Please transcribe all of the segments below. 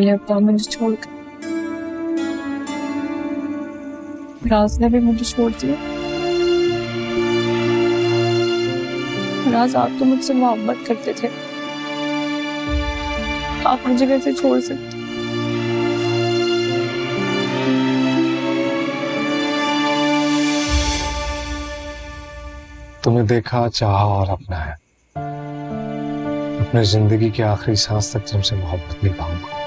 अकेले अब्बा मुझे छोड़कर, राज ने भी मुझे छोड़ दिया। राज, आप तो मुझसे मोहब्बत करते थे, आप मुझे कैसे छोड़ सकते? तुम्हें देखा, चाहा और अपनाया। अपनी जिंदगी की आखिरी सांस तक तुमसे मोहब्बत निभाऊंगा।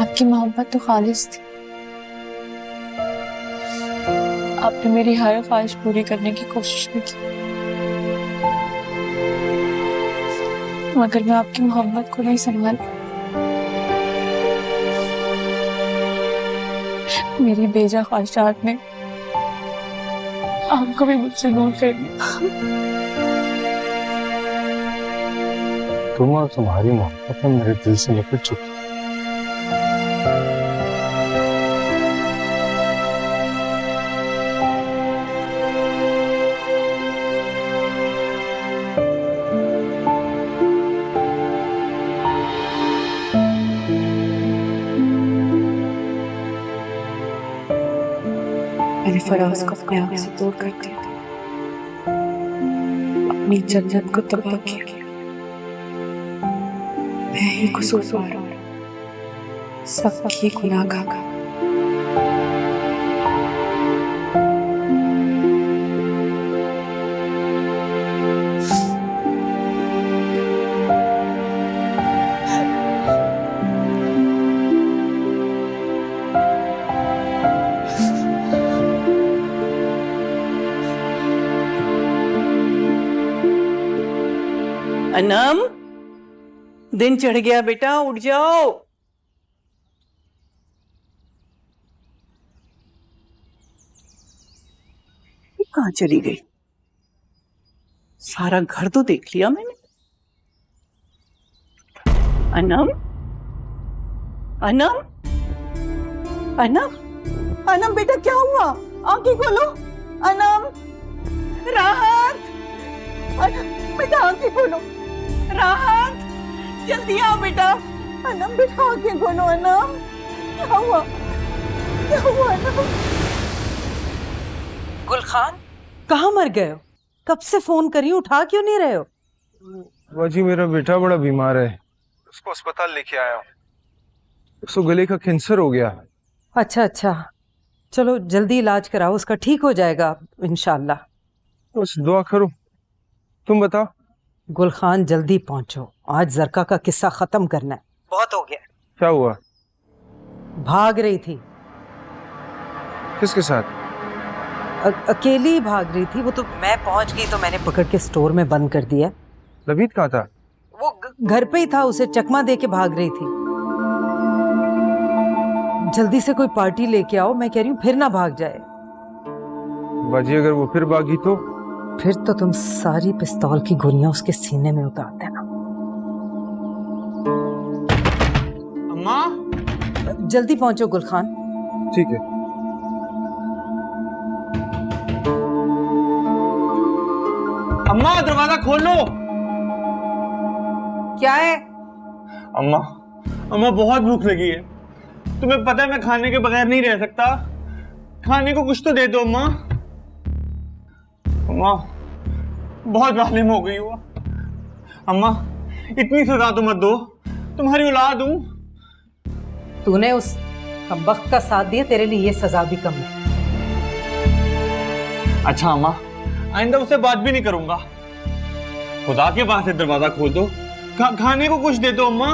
आपकी मोहब्बत तो खालिस थी। आपने मेरी हर ख्वाहिश पूरी करने की कोशिश भी की, मगर मैं आपकी मोहब्बत को नहीं संभाल पाई। मेरी बेजा ख्वाहिशात ने आपको भी मुझसे दूर कर दिया। तुम और तुम्हारी मोहब्बत मेरे दिल से लिपट चुकी। मैंने फराज को अपने आप से दूर कर दिया, अपनी जन्नत को तबाह किया। मैं ही कसूरवार हूं, सबकी गुनाहगार। अनम, दिन चढ़ गया बेटा, उठ जाओ। ये कहाँ चली गई? सारा घर तो देख लिया मैंने। अनम, अनम, अनम, अनम बेटा क्या हुआ? आंखें खोलो। अनम, राहत, अनम बेटा आंखें खोलो। राहत, जल्दी आओ बेटा। अनम बेटा आंखें खोलो। अनम, क्या हुआ? क्या हुआ अनम? गुलखान, कहाँ मर गए हो? कब से फोन करी, उठा क्यों नहीं रहे हो? बाजी मेरा बेटा बड़ा बीमार है, उसको अस्पताल लेके आया हूँ। उसको गले का कैंसर हो गया। अच्छा अच्छा, चलो जल्दी इलाज कराओ, उसका ठीक हो जाएगा इंशाल्लाह। बस दुआ करो। तुम बताओ। गुलखान जल्दी पहुंचो, आज जरका का किस्सा खत्म करना है, बहुत हो गया। क्या हुआ? भाग रही थी। किसके साथ? अकेली भाग रही थी वो तो। मैं पहुंच गई तो मैंने पकड़ के स्टोर में बंद कर दिया। लबीद कहाँ था? वो घर पे ही था, उसे चकमा दे के भाग रही थी। जल्दी से कोई पार्टी लेके आओ, मैं कह रही हूँ फिर ना भाग जाए। बाजी अगर वो फिर भागी तो? फिर तो तुम सारी पिस्तौल की गोलियां उसके सीने में उतार देना। अम्मा जल्दी पहुंचो गुलखान। ठीक है। अम्मा दरवाजा खोल लो। क्या है? अम्मा, अम्मा बहुत भूख लगी है। तुम्हें पता है मैं खाने के बगैर नहीं रह सकता। खाने को कुछ तो दे दो अम्मा। अम्मा बहुत जालिम हो गई हुआ। अम्मा इतनी सजा तो मत दो, तुम्हारी औलाद हूं। तूने उस कमबख्त का साथ दिया, तेरे लिए ये सजा भी कम है। अच्छा अम्मा, आइंदा उससे बात भी नहीं करूंगा। खुदा के पास से दरवाजा खोल दो, खाने को कुछ दे दो अम्मा,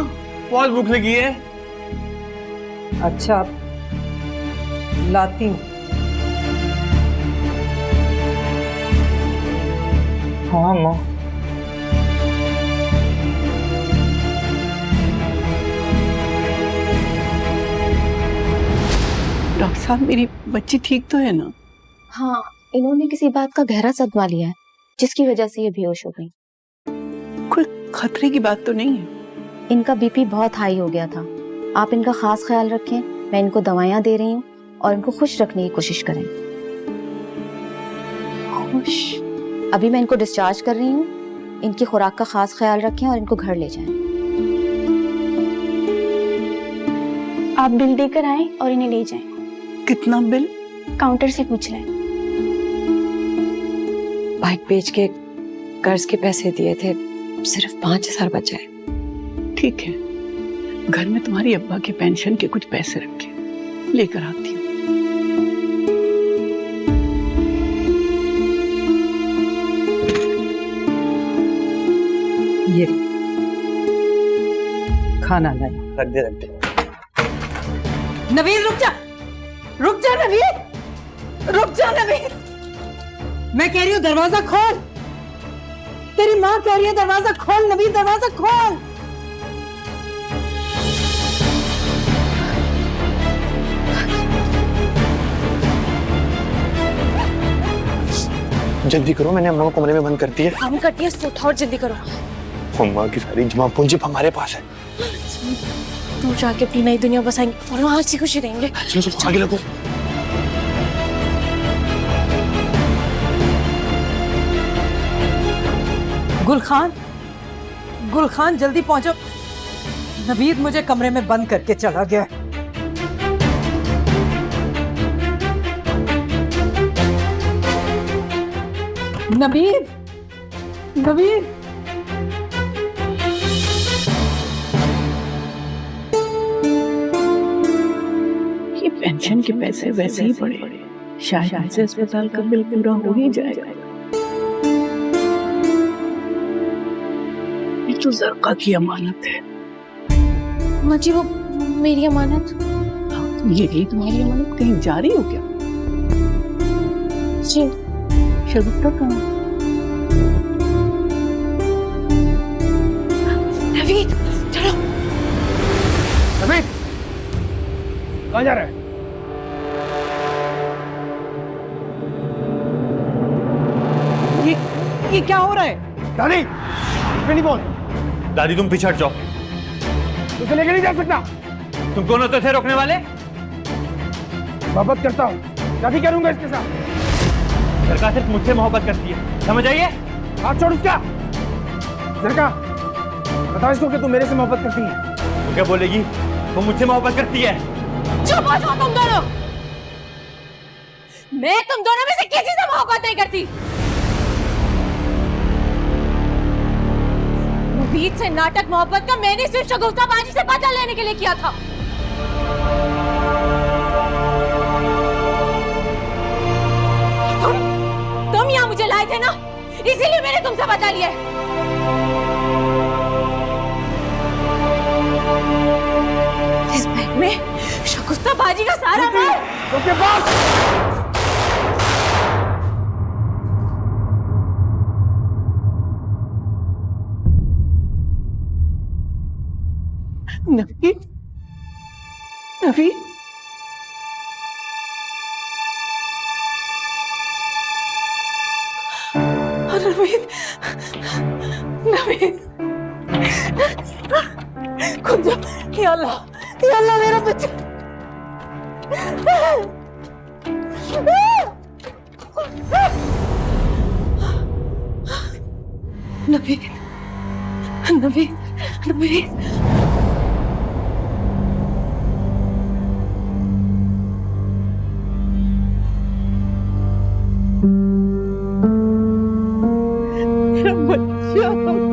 बहुत भूख लगी है। अच्छा लाती हूँ। हाँ अम्मा। डॉक्टर साहब मेरी बच्ची ठीक तो है ना? हाँ, इन्होंने किसी बात का गहरा सदमा लिया है जिसकी वजह से ये बेहोश हो गई। कोई खतरे की बात तो नहीं है? इनका बीपी बहुत हाई हो गया था। आप इनका खास ख्याल रखें, मैं इनको दवाइयाँ दे रही हूँ और इनको खुश रखने की कोशिश करें। खुश। अभी मैं इनको डिस्चार्ज कर रही हूँ, इनकी खुराक का खास ख्याल रखें और इनको घर ले जाएं। आप बिल देकर आए और इन्हें ले जाएं। कितना बिल? काउंटर से पूछ लें। बाइक बेच के कर्ज के पैसे दिए थे, सिर्फ 5,000 बचे। ठीक है, घर में तुम्हारी अब्बा के पेंशन के कुछ पैसे रखे, लेकर आती हूँ। ये खाना लाई। रख दे। नवीन रुक जा नवीन, रुक जा नवीन। मैं कह रही हूँ दरवाजा खोल, तेरी माँ कह रही है दरवाजा खोल नवीन, दरवाजा खोल। जल्दी करो, मैंने अम्मा को कमरे में बंद कर दिया। काम करती है, सोता और जल्दी करो। अम्मा की सारी जमा पूंजी हमारे पास है। दूर जाके अपनी नई दुनिया बसाएंगे और वहां हंसी खुशी रहेंगे। चलो आगे लगो। गुलखान जल्दी पहुंचो, नवीद मुझे कमरे में बंद करके चला गया। नवीद ये पेंशन के पैसे वैसे ही पड़े, शायद इनसे अस्पताल का बिल पूरा हो ही जाएगा। ये तो ज़रका की अमानत है। माँ जी, वो मेरी अमानत। ये भी तुम्हारी अमानत कहीं जा रही हो क्या? जी। शगुफ्ता कहाँ? नवीद, चलो। नवीद, कहाँ जा रहा है? ये क्या हो रहा है? दादी, इसमें नहीं बोल। दादी तुम पीछे हट जाओ। उसे लेके नहीं जा सकता। तुम कौन होते थे रोकने वाले? मोहब्बत करता हूँ, शादी करूंगा इसके साथ। सरकार सिर्फ मुझसे मोहब्बत करती है, समझ आइए? हाथ छोड़ उसका। जरका, बता इसको कि तू मेरे से मोहब्बत करती है। तो क्या बोलेगी? वो मुझसे मोहब्बत करती है। चुप हो जाओ तुम दोनों। मैं तुम दोनों में से किसी से मोहब्बत नहीं करती। नवीद से नाटक मोहब्बत का मैंने सिर्फ शगुफ्ता बाजी से बदला लेने के लिए किया था। तुम यहाँ मुझे लाए थे ना, इसीलिए मैंने तुमसे बदला लिया है। इस बैंक में शगुफ्ता बाजी का सारा माल उसके पास। नवीद, नवीद, नवीद, खुद जा। या अल्लाह मेरा बच्चा। नवीद, नवीद, नवीद।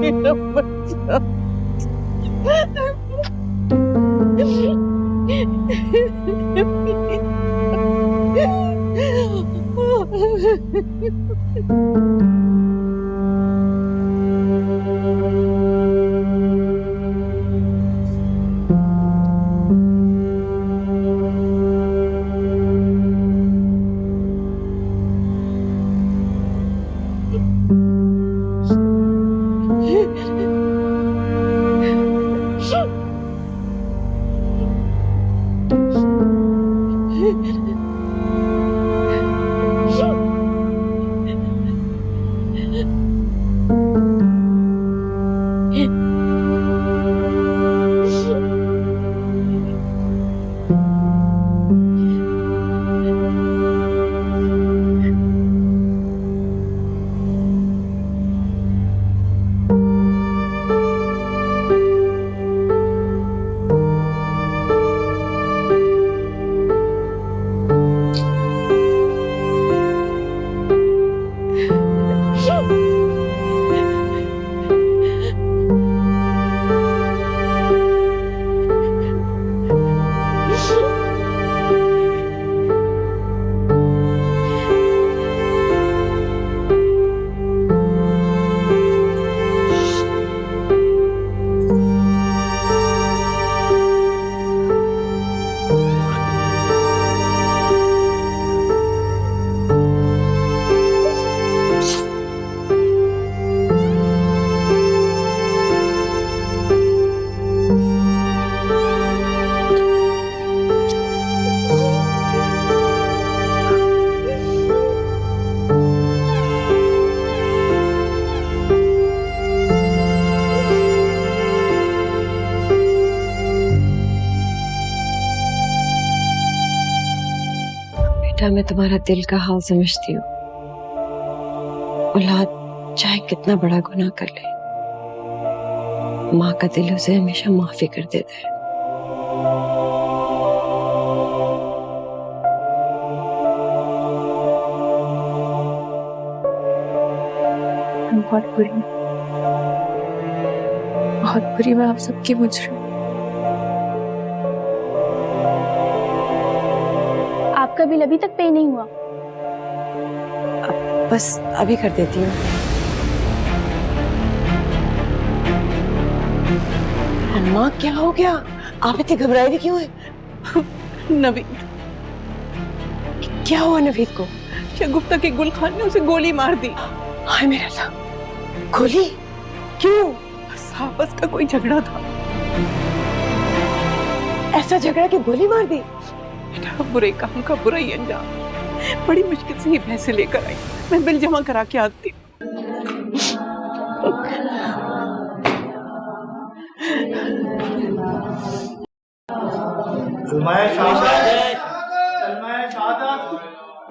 मेरा बच्चा। मैं तुम्हारा दिल का हाल समझती हूँ। औलाद चाहे कितना बड़ा गुनाह कर ले, माँ का दिल उसे हमेशा माफी कर देता है। बहुत बुरी मैं आप सबकी मुजरिम। आपका बिल अभी तक पे नहीं हुआ। बस अभी कर देती हूँ। अम्मा क्या हो गया? आप इतनी घबराई हुई क्यों है? नवीद, क्या हुआ नवीद को? शगुफ्ता के गुलखान ने उसे गोली मार दी। हाय मेरा अल्लाह, गोली? क्यों? बस आपस का कोई झगड़ा था। ऐसा झगड़ा कि गोली मार दी? बेटा, बुरे काम का बुरा ही अंजाम। बड़ी मुश्किल से ये पैसे लेकर आई, मैं बिल जमा करा के आती हूँ।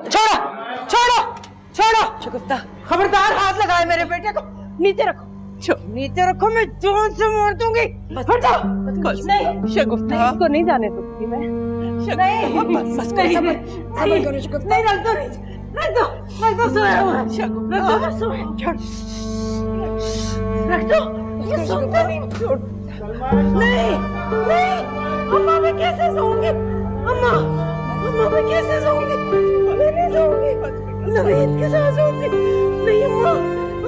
छोड़ो छोड़ो छोड़ो। शगुफ्ता, खबरदार हाथ लगाए मेरे बेटे को। नीचे रखो, नीचे रखो, मैं जोर से मार दूंगी। हट जाओ। नहीं शगुफ्ता, इसको नहीं जाने दूंगी मैं। नहीं, बस करो, सब्र करो शगुफ्ता। नहीं, रख दो, रख दो, रख दो, सोया हुआ है। शगुफ्ता, रख दो, सोया, छोड़, रख दो। ये सुनता नहीं, छोड़। नहीं, नहीं, अम्मा मैं कैसे सोऊंगी? अम्मा, अम्मा मैं कैसे सोऊंगी? मैं नहीं सोऊंगी, नवीद के साथ सोऊंगी। नहीं अम्मा,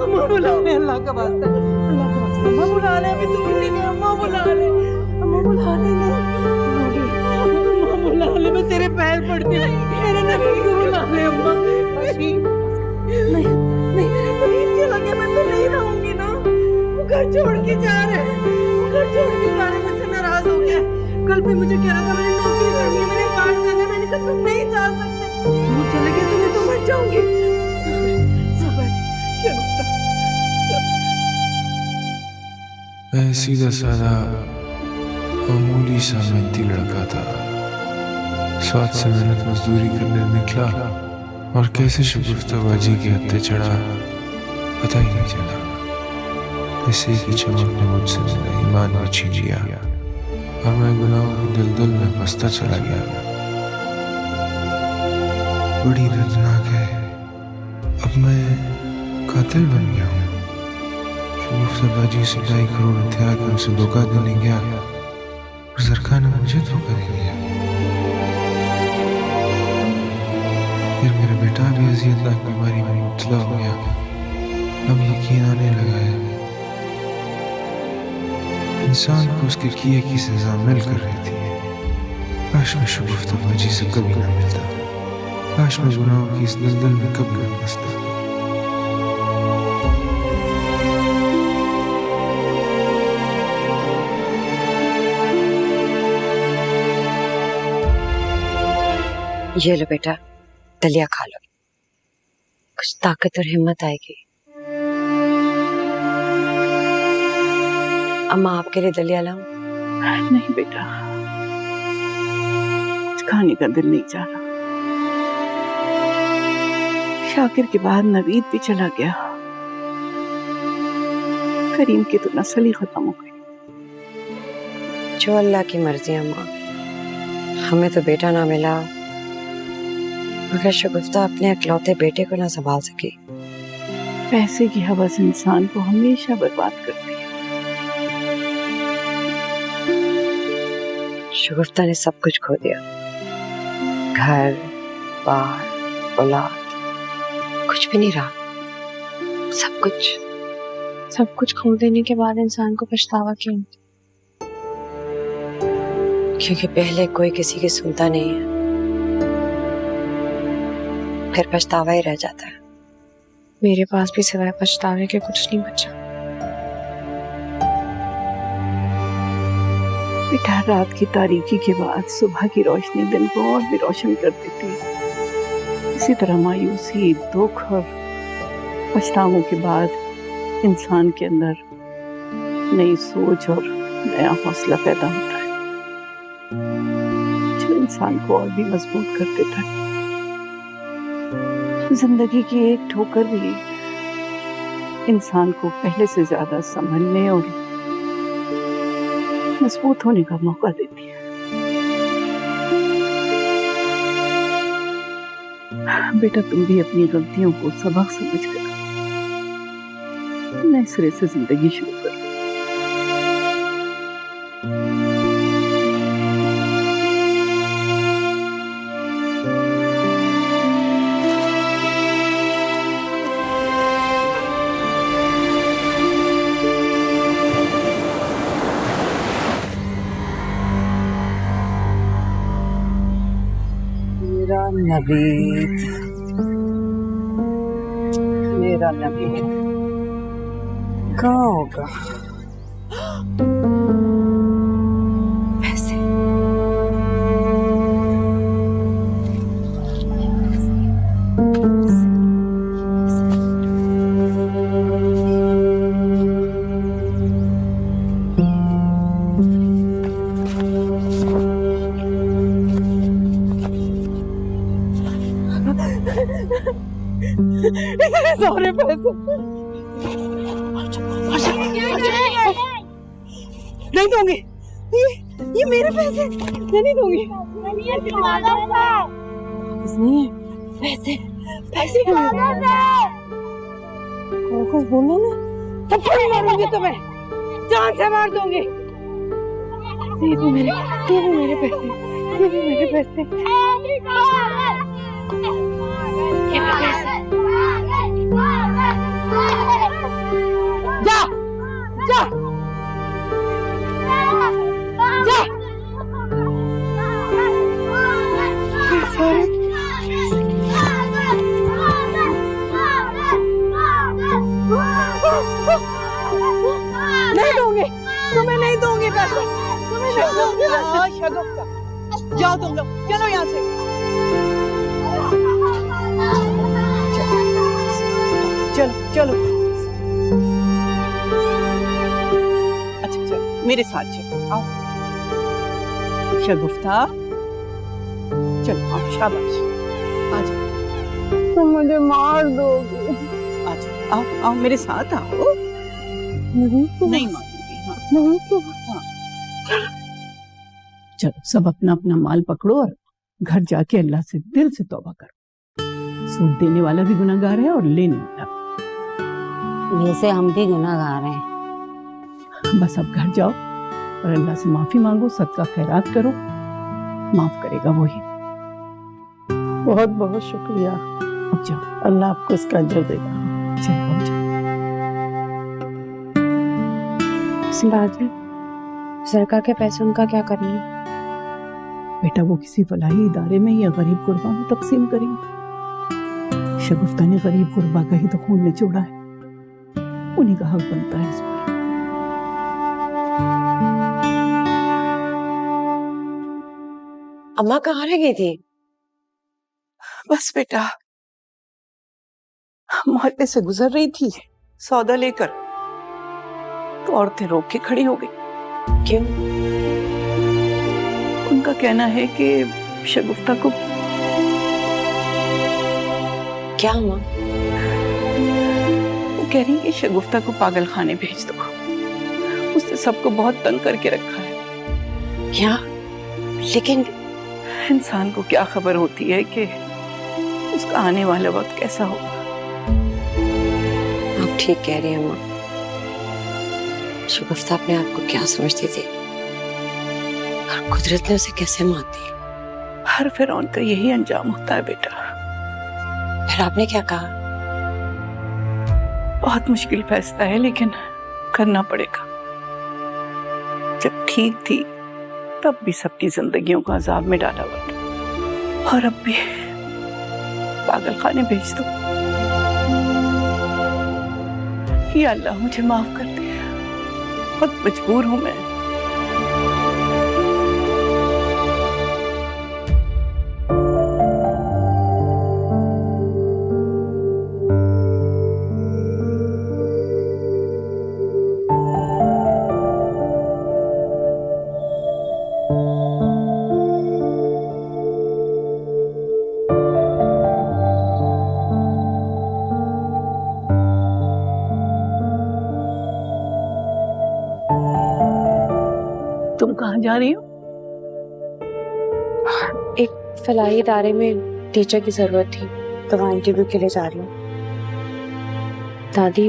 अम्मा बुला ले, अल्लाह का वास्ता, अल्लाह का वास्ता, अम्मा बुला ले, अभी दूर नहीं गए, अम्मा बुला ले, अम्मा बुला ले ना, अम्मा बुला ले, मैं तेरे पैर पड़ती हूँ, मेरे नवीद को बुला ले अम्मा। नहीं, नहीं, मेरे नवीद चला गया, मैं तो नहीं रहूंगी ना। वो घर छोड़ के जा रहे हैं, वो घर छोड़ के जा रहे हैं, मुझसे नाराज हो गया। कल भी मुझे कह रहा था मैंने नौकरी करनी है, मैंने बात करना है, मैंने कहा तुम नहीं जा सकते, वो चले गए तो मैं तो मर जाऊंगी। सबर, शगुफ्ता, मैं सीधा साधा मामूली सा मेहनती लड़का था। 7 से मेहनत मजदूरी करने निकला और कैसे शगुफ्ता बाजी के हत्थे चढ़ा पता ही नहीं चला। ऐसे की चमक ने मुझसे मेरा ईमान भी छीन लिया और मैं गुनाहों की दलदल में फंसता चला गया। बड़ी दर्दनाक है, अब मैं कातिल बन गया हूँ। शगुफ्ता बाजी से 2.5 करोड़ हथियार के उनसे धोखा देने गया और जरका ने मुझे धोखा दे दिया। फिर मेरा बेटा भी अज़ियतनाक बीमारी में मुब्तला हो गया। अब यकीन आने लगा है इंसान को उसके किए की सजा मिलकर रहती है। काश मैं शगुफ्ता बाजी से कभी ना मिलता, काश मैं गुनाहों की इस दलदल में कभी ना फंसता। ये लो बेटा, दलिया खा लो, कुछ ताकत और हिम्मत आएगी। अम्मा आपके लिए दलिया लाऊं? नहीं बेटा, कुछ खाने का दिल नहीं चाह रहा। शाकिर के बाद नवीद भी चला गया, करीम की तो नस्ल ही खत्म हो गई। जो अल्लाह की मर्जी अम्मा, हमें तो बेटा ना मिला मगर शगुफ्ता अपने अकलौते बेटे को ना संभाल सकी। पैसे की हवस इंसान को हमेशा बर्बाद करती है। शगुफ्ता ने सब कुछ खो दिया, घर बार औलाद, कुछ भी नहीं रहा। सब कुछ खो देने के बाद इंसान को पछतावा क्यों? क्योंकि पहले कोई किसी की सुनता नहीं है, फिर पछतावा ही रह जाता है। मेरे पास भी सिवाय पछतावे के कुछ नहीं बचा। बेटा, रात की तारीकी के बाद सुबह की रोशनी दिन को और भी रोशन कर देती है। इसी तरह मायूसी, दुख और पछतावों के बाद इंसान के अंदर नई सोच और नया हौसला पैदा होता है, जो इंसान को और भी मजबूत कर देता है। जिंदगी की एक ठोकर भी इंसान को पहले से ज्यादा संभलने और मजबूत होने का मौका देती है। बेटा तुम भी अपनी गलतियों को सबक समझकर नए सिरे से जिंदगी शुरू करो। मेरा नवीद, मेरा नवीद कहाँ होगा? पैसे इतने सारे पैसे नहीं दूंगी। ये मेरे पैसे मैं नहीं दूंगी। नहीं पैसे पैसे कुछ बोलना ना थप्पड़ मारूंगी तुम्हें, जान से मार दूंगी। ये भी मेरे पैसे, ये भी मेरे पैसे। जा जा जा नहीं दूंगी, तुम्हें नहीं दूंगी पैसे, तुम्हें नहीं दूंगी पैसे। शगुफ्ता जाओ तुम लोग, चलो यहाँ से। चलो चलो अच्छा चलो मेरे साथ चलो, आओ शगुफ्ता चलो आओ, शाबाश आ जाओ। तुम मुझे मार दोगे। आ जाओ, आओ आओ मेरे साथ आओ। नहीं मारूंगी। हाँ चलो सब अपना अपना माल पकड़ो और घर जाके अल्लाह से दिल से तौबा करो। सूद देने वाला भी गुनाहगार है और लेने वाला भी। वैसे हम भी गुनाहगार हैं। बस अब घर जाओ और अल्लाह से माफी मांगो, सदका खैरात करो, माफ करेगा वही। बहुत बहुत शुक्रिया। अब जाओ, अल्लाह आपको इसका अजर देगा। चलो अब जाओ। बाजी सरकार के पैसे उनका क्या करना है? बेटा वो किसी फलाही इदारे में या गरीब गुरबा में तकसीम करेंगे। शगुफ्ता ने गरीब गुरबा का ही तो खून निचोड़ा है, उन्हीं का हक बनता है इस पर। अम्मा कहाँ रह गई थी? बस बेटा मोहल्ले से गुजर रही थी सौदा लेकर, तो औरतें रोक के खड़ी हो गई। क्यों? उनका कहना है कि शगुफ्ता को क्या अम्मा? वो कह रही है कि शगुफ्ता को पागल खाने भेज दो, उसने सबको बहुत तंग करके रखा है। क्या? लेकिन इंसान को क्या खबर होती है कि उसका आने वाला वक्त कैसा होगा। आप ठीक कह रही हैं अम्मा। शगुफ्ता अपने आप को क्या समझती थी और कुदरत ने उसे कैसे मात दी। हर फिरौन का यही अंजाम होता है बेटा। फिर आपने क्या कहा? बहुत मुश्किल फैसला है लेकिन करना पड़ेगा। जब ठीक थी तब भी सबकी जिंदगियों को अजाब में डाला हुआ था, और अब भी पागल खाने भेज दो। या अल्लाह मुझे माफ कर दे, बहुत मजबूर हूं मैं। तुम कहाँ जा रही हो? एक फलाही इदारे में टीचर की जरूरत थी, तो वहाँ इंटरव्यू के लिए जा रही हूँ। दादी,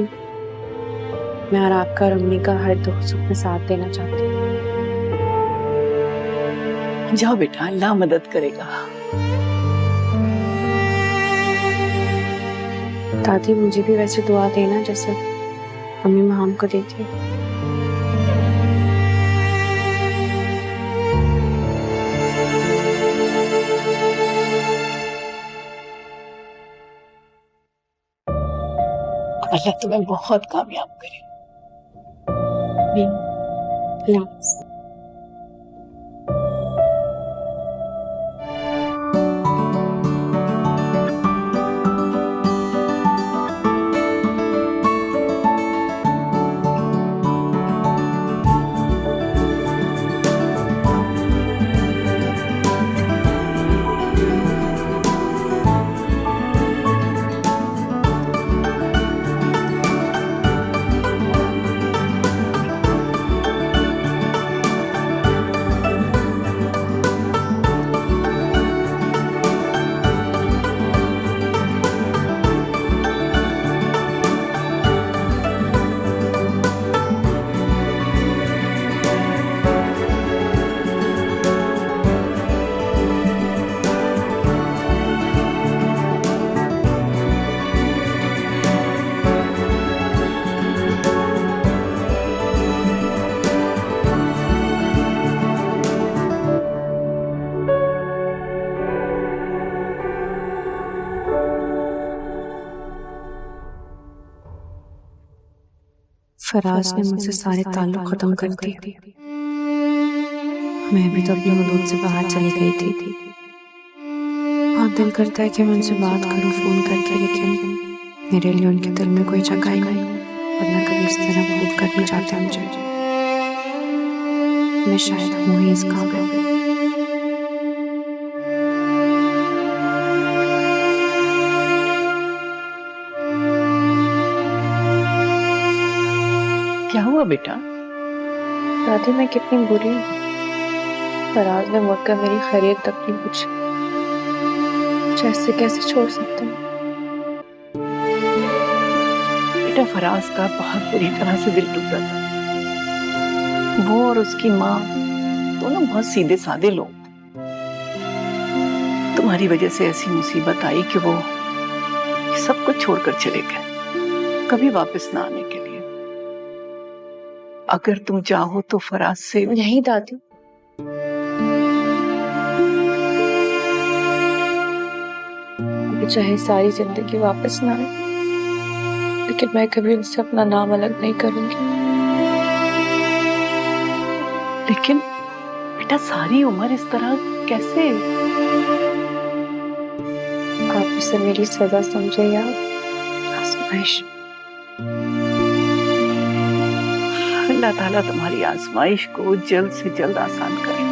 मैं और आपका और अम्मी का हर दुख सुख में साथ देना चाहती हूँ। जाओ बेटा, अल्लाह मदद करेगा। दादी, मुझे भी वैसे दुआ देना जैसे अम्मी माम को देती है। अल्लाह तुम्हें बहुत कामयाब करे। फराज ने मुझसे सारे ताल्लुक खत्म कर दिए। मैं भी तो अपनी हदूद से बाहर चली गई थी। बहुत दिल करता है कि मैं उनसे बात करूं फोन करके, लेकिन मेरे लिए उनके दिल में कोई जगह ही नहीं, वरना कभी इस तरह भूल कर नहीं जाते मुझे। मैं शायद हूँ ही इस काबिल। क्या हुआ बेटा? दादी, मैं कितनी बुरी हूँ। फराज ने मुड़कर मेरी खैरियत तक नहीं पूछी। ऐसे कैसे छोड़ सकते हैं? बेटा, फराज का बहुत बुरी तरह से दिल टूटा था। वो और उसकी माँ दोनों बहुत सीधे साधे लोग थे। तुम्हारी वजह से ऐसी मुसीबत आई कि वो सब कुछ छोड़कर चले गए, कभी वापस ना आने के लिए। अगर तुम चाहो तो फराज से। नहीं दादी, अभी चाहे सारी जिंदगी वापस ना आए, लेकिन मैं कभी उनसे अपना नाम अलग नहीं करूंगी। लेकिन बेटा, सारी उम्र इस तरह कैसे? आप इसे मेरी सजा समझे या आजमाइश। अल्लाह ताला तुम्हारी आजमाइश को जल्द से जल्द आसान करे।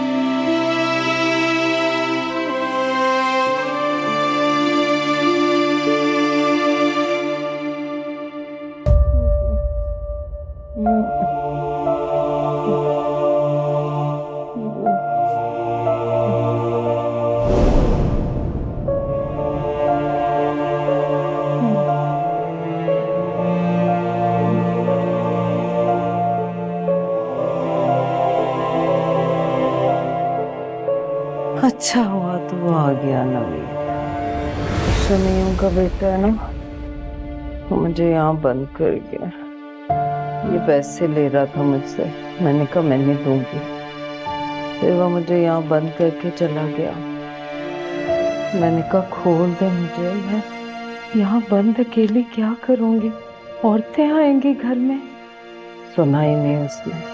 अच्छा हुआ तू आ गया नवीन। सुनियों का बेटा है ना, मुझे यहाँ बंद कर गया। ये पैसे ले रहा था मुझसे, मैंने कहा मैं नहीं दूंगी। फिर वो मुझे यहाँ बंद करके चला गया। मैंने कहा खोल दे मुझे, मैं यहाँ बंद अकेली क्या करूंगी, औरतें आएंगी घर में। सुना ही नहीं उसने।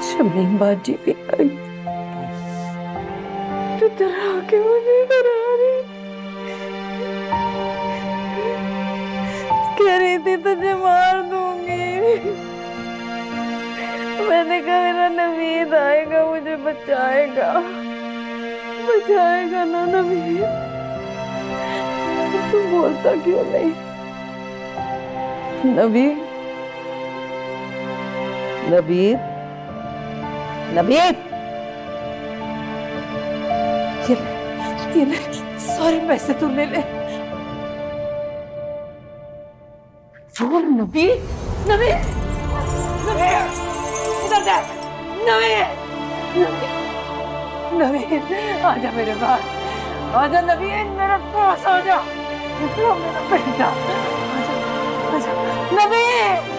शमीम बाजी भी आई, तो डरा के मुझे डरा रही, कह रही थी तुझे मार दूंगी। मैंने कहा मेरा नवीद आएगा, मुझे बचाएगा, बचाएगा ना नवीद। तू बोलता क्यों नहीं? नवीन, नवीन, नवीन, ये ले, सारे पैसे तू ले ले। वो नवीन, नवीन, नवीन, इधर देख, नवीन, नवीन, आजा मेरे पास, आजा नवीन, मेरे पास आजा, मेरा बेटा, आजा, आजा, नवीन।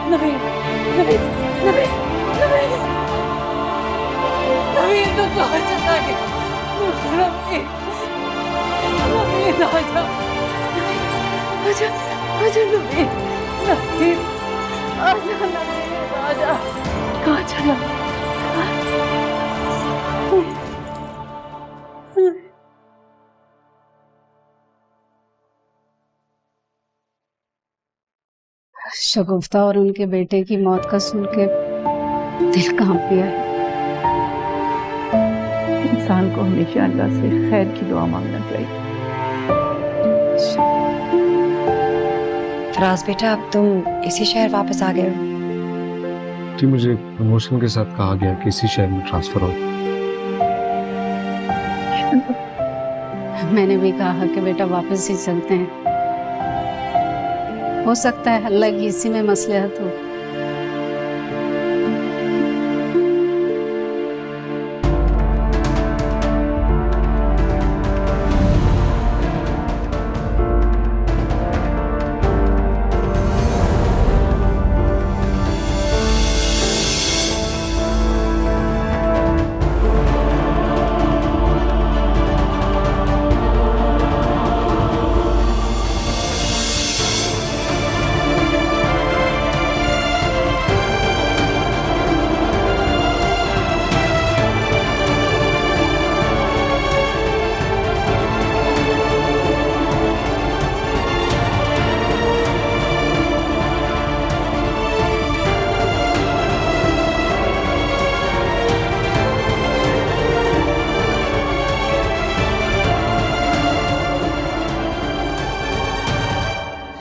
नवीन, नवीन, नवीन, नवीन, नवीन, तू कहाँ चला गया? नवीन, नवीन, आजा, आजा, आजा नवीन, नवीन, आजा नवीन, आजा, कहाँ चला? शगुफ्ता और उनके बेटे की मौत का सुन के दिल कांप गया है। इंसान को हमेशा अल्लाह से खैर की दुआ मांगना चाहिए। फराज बेटा, अब तुम इसी शहर वापस आ गए हो? जी, मुझे प्रमोशन के साथ कहा गया कि इसी शहर में ट्रांसफर हो। मैंने भी कहा कि बेटा वापस ही चलते हैं, हो सकता है अल्लाह की इसी में मसलहत हो।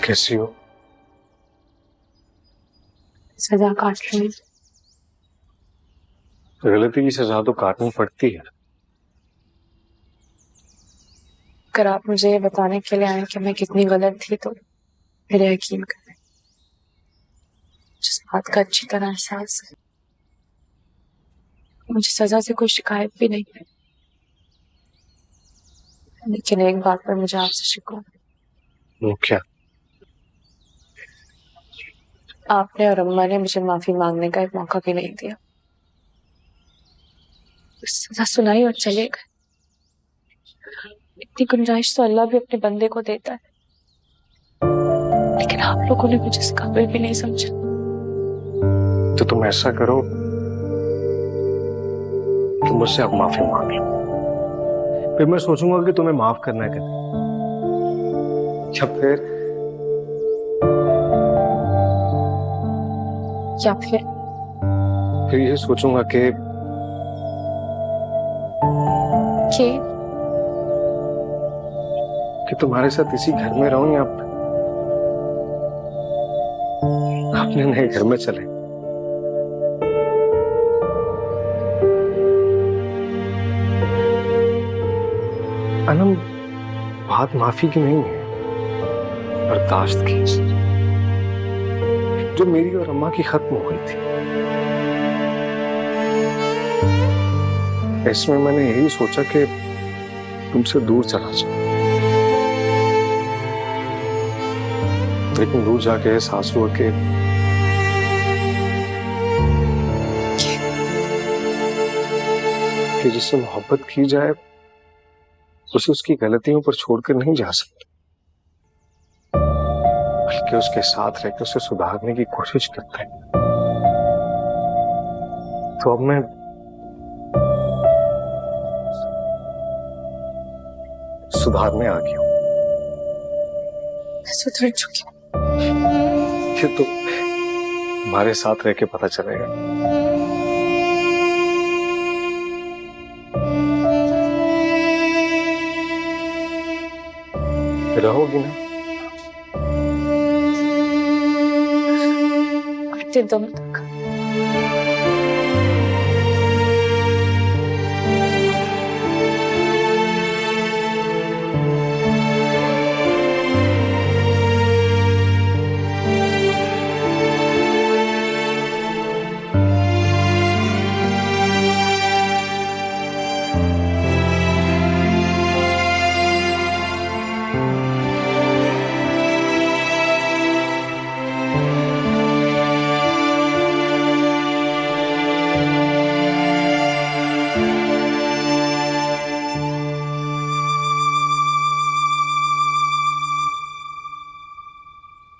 कैसी हो? सजा काट रही हूं। गलती की सजा तो काटनी पड़ती है। अगर आप मुझे ये बताने के लिए आए कि मैं कितनी गलत थी तो मेरे यकीन करें, जिस बात का अच्छी तरह एहसास है, मुझे सजा से कोई शिकायत भी नहीं है, लेकिन एक बात पर मुझे आपसे शिकवा है। वो क्या? आपने और अम्मा ने मुझे माफी मांगने का एक मौका भी नहीं दिया। सजा सुनाई और चले गए। इतनी गुंजाइश तो अल्लाह भी अपने बंदे को देता है, लेकिन आप लोगों ने मुझे इस काबिल भी नहीं समझा। तो तुम ऐसा करो, तुम मुझसे अब माफी मांग लो, फिर मैं सोचूंगा कि तुम्हें माफ करना है कि नहीं। या फिर ये सोचूंगा कि तुम्हारे साथ इसी घर में रहूं या अपने नए घर में चले। अनम, बात माफी की नहीं है, बर्दाश्त की, जो मेरी और अम्मा की खत्म हो गई थी। इसमें मैंने यही सोचा कि तुमसे दूर चला जाऊं, लेकिन दूर जाके एहसास हुआ कि जिससे मोहब्बत की जाए उसे उसकी गलतियों पर छोड़कर नहीं जा सकते, बल्कि उसके साथ रहकर उसे सुधारने की कोशिश करते हैं। तो अब मैं सुधारने आ गया हूं। सुधर चुकी हूँ। ये तो तुम्हारे साथ रह के पता चलेगा। रहोगी ना? आते दम तक